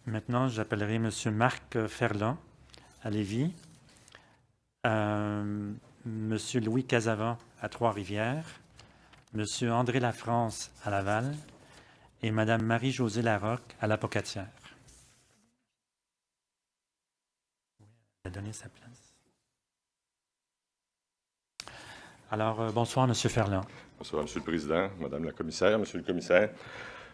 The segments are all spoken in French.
Maintenant, j'appellerai M. Marc Ferland à Lévis, M. Louis Casavant à Trois-Rivières, M. André Lafrance à Laval et Mme Marie-Josée Larocque à La Pocatière. Elle a donné sa place. Alors, bonsoir, M. Ferland. Bonsoir, M. le Président, Mme la Commissaire, Monsieur le Commissaire.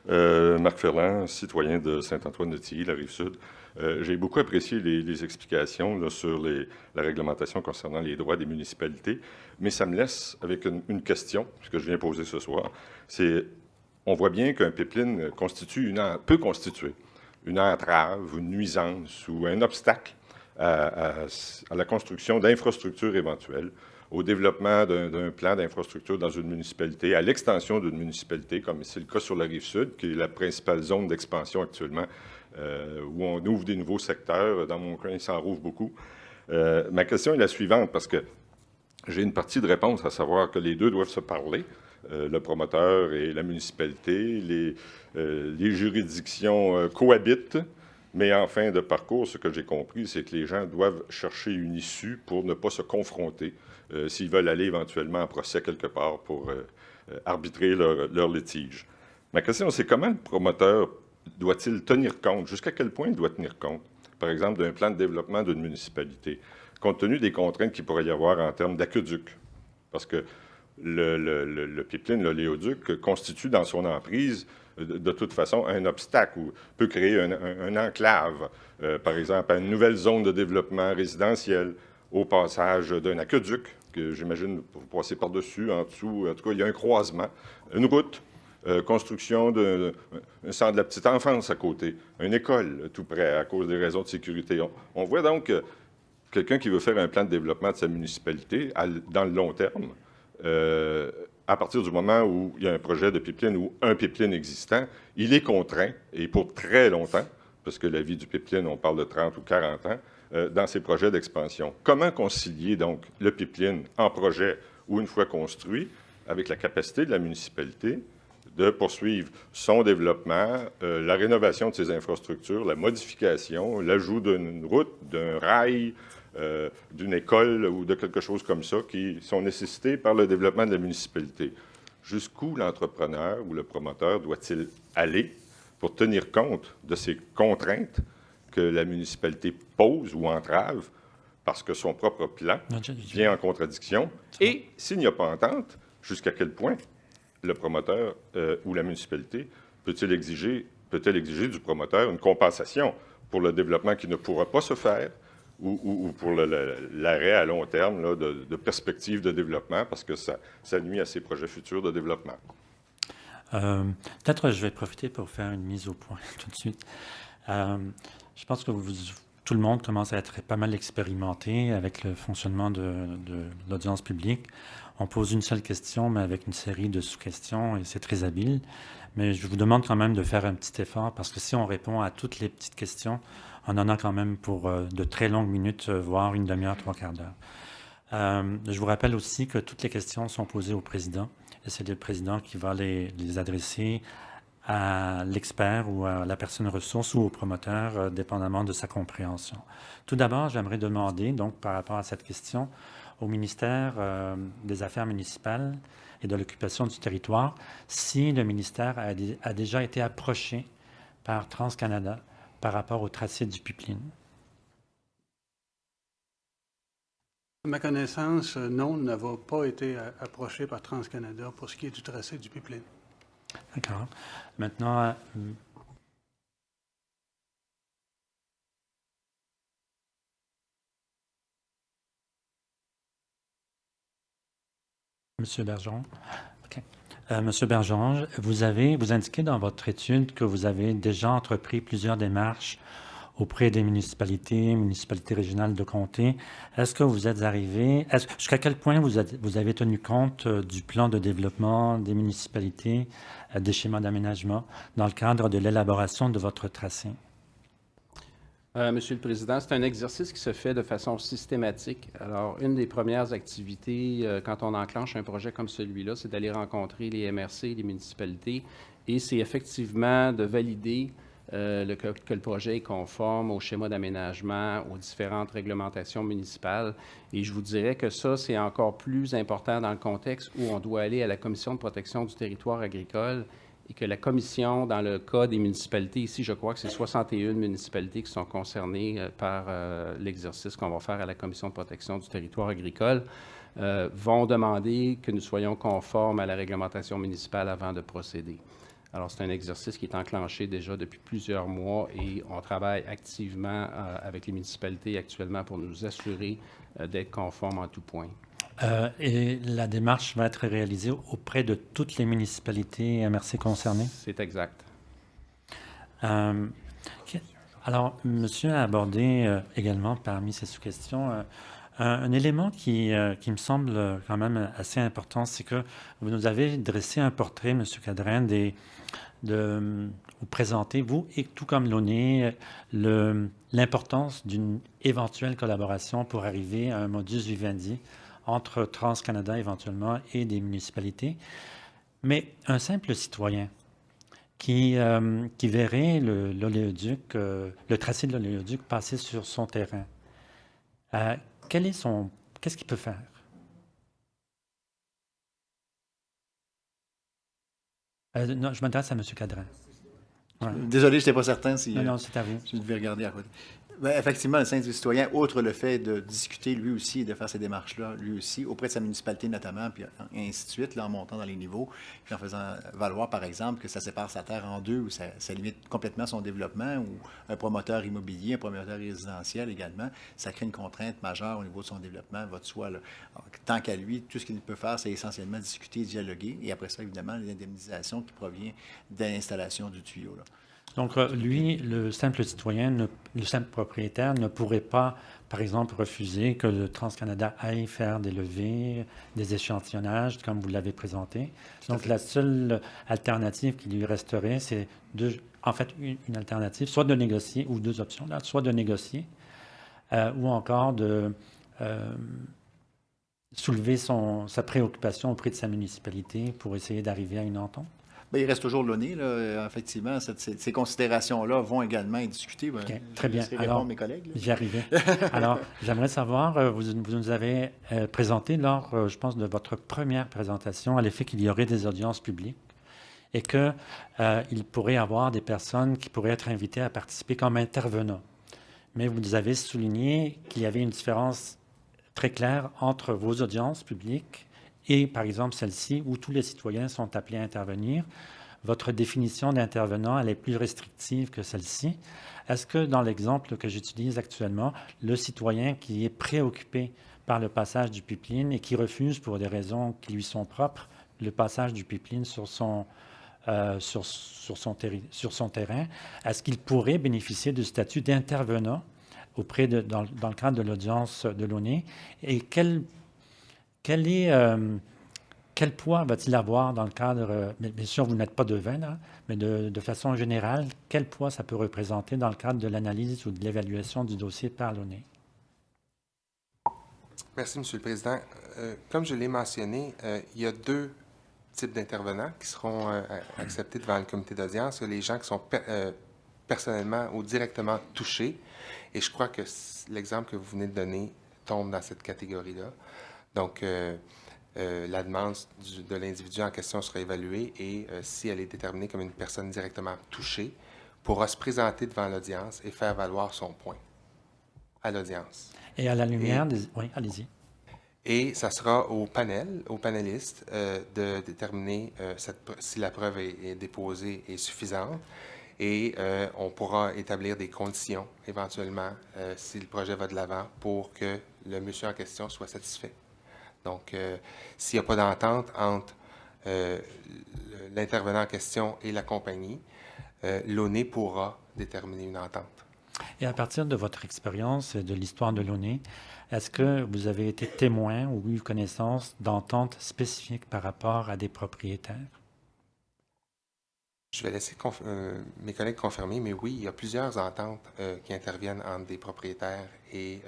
Marc Ferland, citoyen de Saint-Antoine-de-Tilly, la Rive-Sud. J'ai beaucoup apprécié les explications là, sur la réglementation concernant les droits des municipalités, mais ça me laisse avec une question, que je viens poser ce soir. On voit bien qu'un pipeline peut constituer une entrave, une nuisance ou un obstacle à la construction d'infrastructures éventuelles, au développement d'un plan d'infrastructure dans une municipalité, à l'extension d'une municipalité, comme c'est le cas sur la Rive-Sud, qui est la principale zone d'expansion actuellement, où on ouvre des nouveaux secteurs. Dans mon coin, il s'en rouvre beaucoup. Ma question est la suivante, parce que j'ai une partie de réponse, à savoir que les deux doivent se parler, le promoteur et la municipalité. Les juridictions cohabitent, mais en fin de parcours, ce que j'ai compris, c'est que les gens doivent chercher une issue pour ne pas se confronter s'ils veulent aller éventuellement en procès quelque part pour arbitrer leur litige. Ma question, c'est comment le promoteur doit-il tenir compte, jusqu'à quel point il doit tenir compte, par exemple, d'un plan de développement d'une municipalité, compte tenu des contraintes qu'il pourrait y avoir en termes d'aqueduc? Parce que le pipeline, l'oléoduc, constitue dans son emprise de toute façon un obstacle ou peut créer un enclave, par exemple, à une nouvelle zone de développement résidentiel, au passage d'un aqueduc, que j'imagine vous passez par-dessus, en dessous, en tout cas, il y a un croisement, une route, construction d'un centre de la petite enfance à côté, une école tout près à cause des raisons de sécurité. On voit donc quelqu'un qui veut faire un plan de développement de sa municipalité dans le long terme, à partir du moment où il y a un projet de pipeline ou un pipeline existant, il est contraint, et pour très longtemps, parce que la vie du pipeline, on parle de 30 ou 40 ans, dans ses projets d'expansion. Comment concilier donc le pipeline en projet ou une fois construit avec la capacité de la municipalité de poursuivre son développement, la rénovation de ses infrastructures, la modification, l'ajout d'une route, d'un rail, d'une école ou de quelque chose comme ça qui sont nécessités par le développement de la municipalité. Jusqu'où l'entrepreneur ou le promoteur doit-il aller pour tenir compte de ces contraintes que la municipalité pose ou entrave parce que son propre plan vient en contradiction? Et s'il n'y a pas entente, jusqu'à quel point le promoteur ou la municipalité peut-elle exiger du promoteur une compensation pour le développement qui ne pourra pas se faire ou pour l'arrêt à long terme là, de perspectives de développement parce que ça nuit à ses projets futurs de développement? Peut-être je vais profiter pour faire une mise au point tout de suite. Je pense que tout le monde commence à être pas mal expérimenté avec le fonctionnement de l'audience publique. On pose une seule question, mais avec une série de sous-questions, et c'est très habile. Mais je vous demande quand même de faire un petit effort, parce que si on répond à toutes les petites questions, on en a quand même pour de très longues minutes, voire une demi-heure, trois quarts d'heure. Je vous rappelle aussi que toutes les questions sont posées au président, et c'est le président qui va les adresser à l'expert ou à la personne ressource ou au promoteur, dépendamment de sa compréhension. Tout d'abord, j'aimerais demander, donc, par rapport à cette question, au ministère des Affaires municipales et de l'occupation du territoire, si le ministère a déjà été approché par TransCanada par rapport au tracé du pipeline. À ma connaissance, non, on n'avons pas été approché par TransCanada pour ce qui est du tracé du pipeline. D'accord. Maintenant, Monsieur Bergeron. OK. Monsieur Bergeron, vous indiquez dans votre étude que vous avez déjà entrepris plusieurs démarches auprès des municipalités régionales de comté. Est-ce que vous êtes arrivé, jusqu'à quel point vous avez tenu compte du plan de développement des municipalités, des schémas d'aménagement, dans le cadre de l'élaboration de votre tracé? Monsieur le Président, c'est un exercice qui se fait de façon systématique. Alors, une des premières activités quand on enclenche un projet comme celui-là, c'est d'aller rencontrer les MRC, les municipalités, et c'est effectivement de valider que le projet est conforme au schéma d'aménagement, aux différentes réglementations municipales. Et je vous dirais que ça, c'est encore plus important dans le contexte où on doit aller à la Commission de protection du territoire agricole et que la commission, dans le cas des municipalités, ici, je crois que c'est 61 municipalités qui sont concernées par l'exercice qu'on va faire à la Commission de protection du territoire agricole, vont demander que nous soyons conformes à la réglementation municipale avant de procéder. Alors, c'est un exercice qui est enclenché déjà depuis plusieurs mois et on travaille activement avec les municipalités actuellement pour nous assurer d'être conformes en tout point. Et la démarche va être réalisée auprès de toutes les municipalités MRC concernées? C'est exact. Alors, monsieur a abordé également parmi ces sous-questions un élément qui me semble quand même assez important, c'est que vous nous avez dressé un portrait, monsieur Cadrin, vous présentez, vous, et tout comme l'ONE, l'importance d'une éventuelle collaboration pour arriver à un modus vivendi entre TransCanada éventuellement et des municipalités. Mais un simple citoyen qui verrait l'oléoduc, le tracé de l'oléoduc passer sur son terrain, qu'est-ce qu'il peut faire? Non, je m'adresse à M. Cadrin. Ouais. Désolé, je n'étais pas certain si Non, c'est à vous. je devais regarder à côté. Bien, effectivement, le syndic du citoyen, outre le fait de discuter lui aussi et de faire ces démarches-là, lui aussi, auprès de sa municipalité notamment, puis ainsi de suite, là, en montant dans les niveaux, puis en faisant valoir, par exemple, que ça sépare sa terre en deux ou ça limite complètement son développement, ou un promoteur immobilier, un promoteur résidentiel également, ça crée une contrainte majeure au niveau de son développement, va de soi. Là. Alors, tant qu'à lui, tout ce qu'il peut faire, c'est essentiellement discuter, dialoguer, et après ça, évidemment, l'indemnisation qui provient de l'installation du tuyau. Là. Donc, lui, le simple citoyen, le simple propriétaire ne pourrait pas, par exemple, refuser que le TransCanada aille faire des levées, des échantillonnages, comme vous l'avez présenté. Donc, la seule alternative qui lui resterait, c'est une alternative, soit de négocier, ou deux options, là, soit de négocier, ou encore de soulever sa préoccupation auprès de sa municipalité pour essayer d'arriver à une entente. Bien, il reste toujours l'ONE, là. Effectivement, ces considérations-là vont également être discutées. Okay, très bien. Alors, mes collègues. J'y arrivais. Alors, j'aimerais savoir, vous nous avez présenté lors, je pense, de votre première présentation, à l'effet qu'il y aurait des audiences publiques et qu'il pourrait y avoir des personnes qui pourraient être invitées à participer comme intervenants. Mais vous nous avez souligné qu'il y avait une différence très claire entre vos audiences publiques et, par exemple, celle-ci, où tous les citoyens sont appelés à intervenir. Votre définition d'intervenant, elle est plus restrictive que celle-ci. Est-ce que, dans l'exemple que j'utilise actuellement, le citoyen qui est préoccupé par le passage du pipeline et qui refuse, pour des raisons qui lui sont propres, le passage du pipeline sur son terrain, est-ce qu'il pourrait bénéficier du statut d'intervenant dans le cadre de l'audience de l'ONE? Et quel poids va-t-il avoir dans le cadre, bien sûr, vous n'êtes pas devin, là, mais de façon générale, quel poids ça peut représenter dans le cadre de l'analyse ou de l'évaluation du dossier par l'ONE? Merci, M. le Président. Comme je l'ai mentionné, il y a deux types d'intervenants qui seront acceptés devant le comité d'audience. Il y a les gens qui sont personnellement ou directement touchés, et je crois que l'exemple que vous venez de donner tombe dans cette catégorie-là. Donc, la demande de l'individu en question sera évaluée et si elle est déterminée comme une personne directement touchée, pourra se présenter devant l'audience et faire valoir son point à l'audience. Et à la lumière des... Oui, allez-y. Et ça sera aux panélistes de déterminer si la preuve est déposée et suffisante. Et on pourra établir des conditions, éventuellement, si le projet va de l'avant, pour que le monsieur en question soit satisfait. Donc, s'il n'y a pas d'entente entre l'intervenant en question et la compagnie, l'ONE pourra déterminer une entente. Et à partir de votre expérience et de l'histoire de l'ONE, est-ce que vous avez été témoin ou eu connaissance d'ententes spécifiques par rapport à des propriétaires? Je vais laisser mes collègues confirmer, mais oui, il y a plusieurs ententes qui interviennent entre des propriétaires et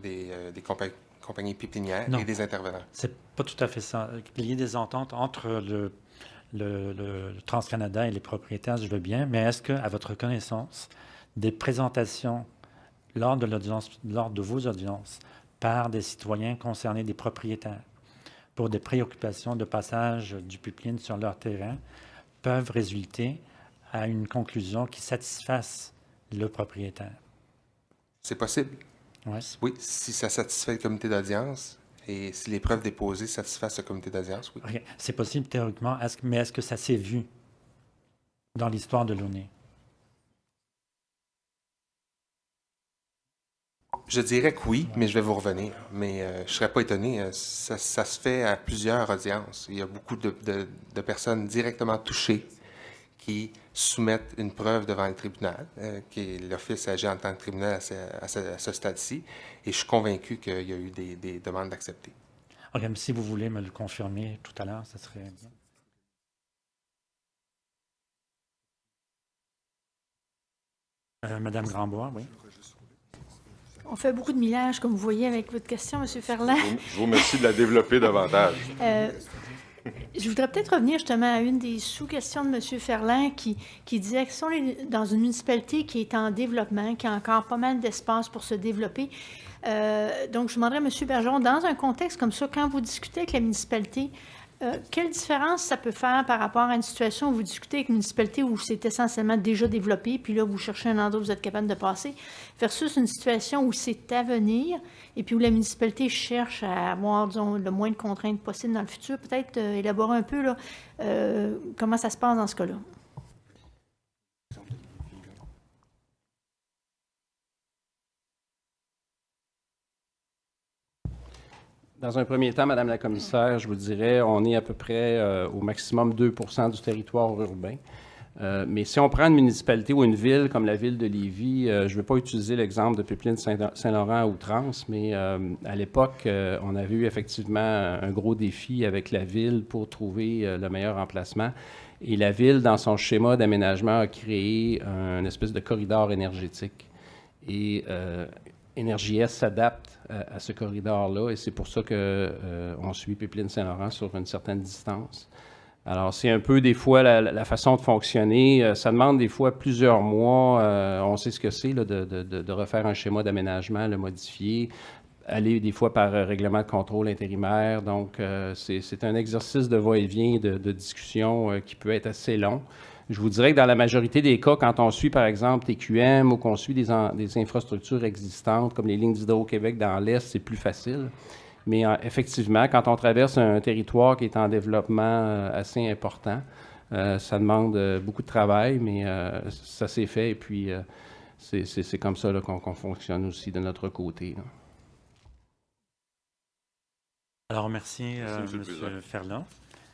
des compagnies pépinières et des intervenants. C'est pas tout à fait ça. Il y a des ententes entre le TransCanada et les propriétaires, je veux bien, mais est-ce que, à votre connaissance, des présentations lors de vos audiences par des citoyens concernés, des propriétaires, pour des préoccupations de passage du pipeline sur leur terrain, peuvent résulter à une conclusion qui satisfasse le propriétaire? C'est possible. Ouais. Oui, si ça satisfait le comité d'audience et si les preuves déposées satisfassent le comité d'audience, oui. OK. C'est possible théoriquement, mais est-ce que ça s'est vu dans l'histoire de l'ONE? Je dirais que oui, mais je vais vous revenir. Mais je ne serais pas étonné. Ça se fait à plusieurs audiences. Il y a beaucoup de personnes directement touchées qui soumettent une preuve devant le tribunal, qui est l'Office agit en tant que tribunal à ce stade-ci. Et je suis convaincu qu'il y a eu des demandes d'accepter. OK, mais si vous voulez me le confirmer tout à l'heure, ça serait bien. Madame Grandbois, oui. On fait beaucoup de millage, comme vous voyez, avec votre question, M. Ferland. Je vous remercie de la développer davantage. Je voudrais peut-être revenir justement à une des sous-questions de M. Ferland qui disait que si on est dans une municipalité qui est en développement, qui a encore pas mal d'espace pour se développer, donc je demanderais à M. Bergeron, dans un contexte comme ça, quand vous discutez avec la municipalité, quelle différence ça peut faire par rapport à une situation où vous discutez avec une municipalité où c'est essentiellement déjà développé, puis là, vous cherchez un endroit où vous êtes capable de passer, versus une situation où c'est à venir, et puis où la municipalité cherche à avoir, disons, le moins de contraintes possible dans le futur? Peut-être élaborer un peu là, comment ça se passe dans ce cas-là. Dans un premier temps, Madame la commissaire, je vous dirais, on est à peu près au maximum 2 % du territoire urbain. Mais si on prend une municipalité ou une ville comme la ville de Lévis, je ne vais pas utiliser l'exemple de Pipeline Saint-Laurent à outrance, mais à l'époque, on avait eu effectivement un gros défi avec la ville pour trouver le meilleur emplacement. Et la ville, dans son schéma d'aménagement, a créé un espèce de corridor énergétique. Et Énergie S s'adapte à ce corridor-là et c'est pour ça qu'on suit Pipeline Saint-Laurent sur une certaine distance. Alors, c'est un peu des fois la façon de fonctionner. Ça demande des fois plusieurs mois. On sait ce que c'est là, de refaire un schéma d'aménagement, le modifier, aller des fois par règlement de contrôle intérimaire. Donc, c'est un exercice de va-et-vient, de discussion qui peut être assez long. Je vous dirais que dans la majorité des cas, quand on suit, par exemple, TQM ou qu'on suit des infrastructures existantes, comme les lignes d'Hydro-Québec dans l'Est, c'est plus facile. Mais effectivement, quand on traverse un territoire qui est en développement assez important, ça demande beaucoup de travail, mais ça s'est fait et puis c'est comme ça qu'on fonctionne aussi de notre côté. Là. Alors, merci, Merci, M. le M. Président. Ferland.